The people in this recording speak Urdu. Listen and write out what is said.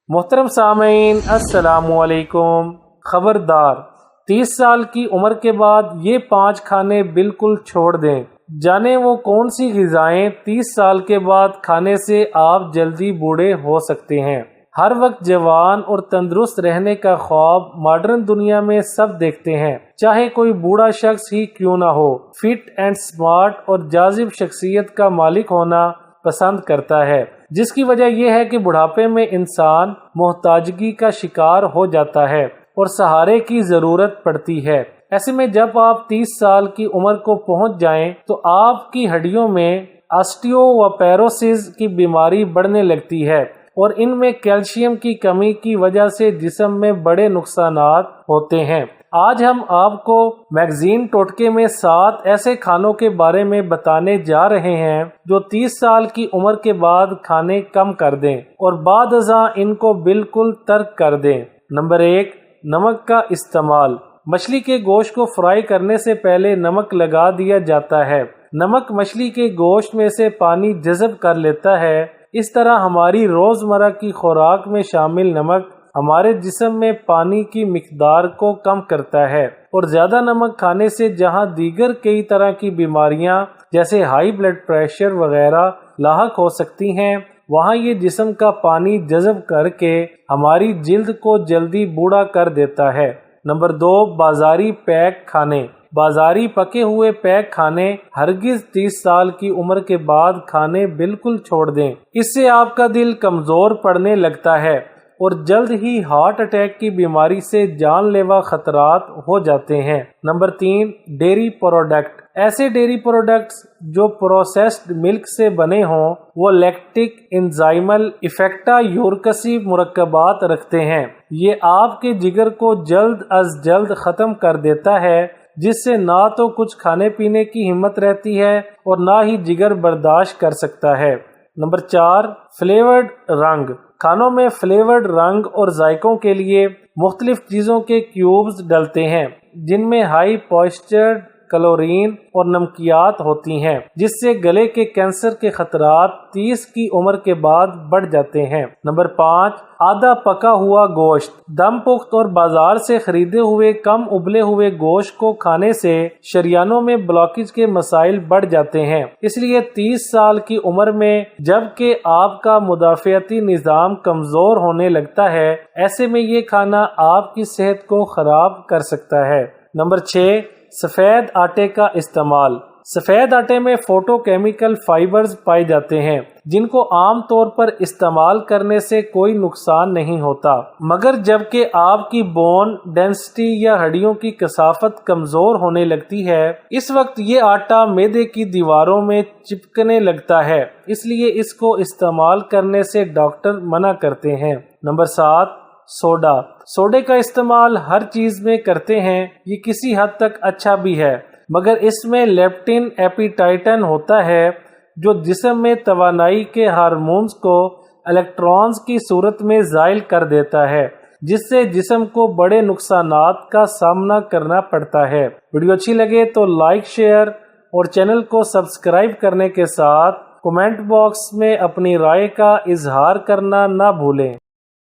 محترم سامعین السلام علیکم۔ خبردار 30 سال کی عمر کے بعد یہ 5 کھانے بالکل چھوڑ دیں۔ جانیں وہ کون سی غذائیں 30 سال کے بعد کھانے سے آپ جلدی بوڑھے ہو سکتے ہیں۔ ہر وقت جوان اور تندرست رہنے کا خواب ماڈرن دنیا میں سب دیکھتے ہیں، چاہے کوئی بوڑھا شخص ہی کیوں نہ ہو۔ فٹ اینڈ سمارٹ اور جاذب شخصیت کا مالک ہونا پسند کرتا ہے، جس کی وجہ یہ ہے کہ بڑھاپے میں انسان محتاجگی کا شکار ہو جاتا ہے اور سہارے کی ضرورت پڑتی ہے۔ ایسے میں جب آپ 30 سال کی عمر کو پہنچ جائیں تو آپ کی ہڈیوں میں آسٹیوپوروسس کی بیماری بڑھنے لگتی ہے اور ان میں کیلشیم کی کمی کی وجہ سے جسم میں بڑے نقصانات ہوتے ہیں۔ آج ہم آپ کو میگزین ٹوٹکے میں 7 ایسے کھانوں کے بارے میں بتانے جا رہے ہیں جو 30 سال کی عمر کے بعد کھانے کم کر دیں اور بعد ازاں ان کو بالکل ترک کر دیں۔ نمبر 1، نمک کا استعمال۔ مچھلی کے گوشت کو فرائی کرنے سے پہلے نمک لگا دیا جاتا ہے۔ نمک مچھلی کے گوشت میں سے پانی جذب کر لیتا ہے۔ اس طرح ہماری روزمرہ کی خوراک میں شامل نمک ہمارے جسم میں پانی کی مقدار کو کم کرتا ہے اور زیادہ نمک کھانے سے جہاں دیگر کئی طرح کی بیماریاں جیسے ہائی بلڈ پریشر وغیرہ لاحق ہو سکتی ہیں، وہاں یہ جسم کا پانی جذب کر کے ہماری جلد کو جلدی بوڑھا کر دیتا ہے۔ نمبر 2، بازاری پیک کھانے۔ بازاری پکے ہوئے پیک کھانے ہرگز 30 سال کی عمر کے بعد کھانے بالکل چھوڑ دیں۔ اس سے آپ کا دل کمزور پڑنے لگتا ہے اور جلد ہی ہارٹ اٹیک کی بیماری سے جان لیوا خطرات ہو جاتے ہیں۔ Number 3، dairy product. ایسے ڈیری پروڈکٹس جو پروسیسڈ ملک سے بنے ہوں وہ لیکٹک انزائمل افیکٹا یورکسی مرکبات رکھتے ہیں۔ یہ آپ کے جگر کو جلد از جلد ختم کر دیتا ہے، جس سے نہ تو کچھ کھانے پینے کی ہمت رہتی ہے اور نہ ہی جگر برداشت کر سکتا ہے۔ نمبر 4، فلیورڈ رنگ۔ کھانوں میں فلیورڈ رنگ اور ذائقوں کے لیے مختلف چیزوں کے کیوبز ڈلتے ہیں، جن میں ہائی پوائسچرڈ کلورین اور نمکیات ہوتی ہیں، جس سے گلے کے کینسر کے خطرات 30 کی عمر کے بعد بڑھ جاتے ہیں۔ نمبر 5، آدھا پکا ہوا گوشت۔ دم پخت اور بازار سے خریدے ہوئے کم ابلے ہوئے گوشت کو کھانے سے شریانوں میں بلاکیج کے مسائل بڑھ جاتے ہیں۔ اس لیے 30 سال کی عمر میں جب کہ آپ کا مدافعتی نظام کمزور ہونے لگتا ہے، ایسے میں یہ کھانا آپ کی صحت کو خراب کر سکتا ہے۔ نمبر 6، سفید آٹے کا استعمال۔ سفید آٹے میں فوٹو کیمیکل فائبرز پائے جاتے ہیں جن کو عام طور پر استعمال کرنے سے کوئی نقصان نہیں ہوتا، مگر جب کہ آپ کی بون ڈینسٹی یا ہڈیوں کی کثافت کمزور ہونے لگتی ہے، اس وقت یہ آٹا معدے کی دیواروں میں چپکنے لگتا ہے، اس لیے اس کو استعمال کرنے سے ڈاکٹر منع کرتے ہیں۔ Number 7، soda. سوڈے کا استعمال ہر چیز میں کرتے ہیں، یہ کسی حد تک اچھا بھی ہے، مگر اس میں لیپٹن ایپیٹائٹن ہوتا ہے جو جسم میں توانائی کے ہارمونز کو الیکٹرونز کی صورت میں زائل کر دیتا ہے، جس سے جسم کو بڑے نقصانات کا سامنا کرنا پڑتا ہے۔ ویڈیو اچھی لگے تو لائک، شیئر اور چینل کو سبسکرائب کرنے کے ساتھ کمنٹ باکس میں اپنی رائے کا اظہار کرنا نہ بھولیں۔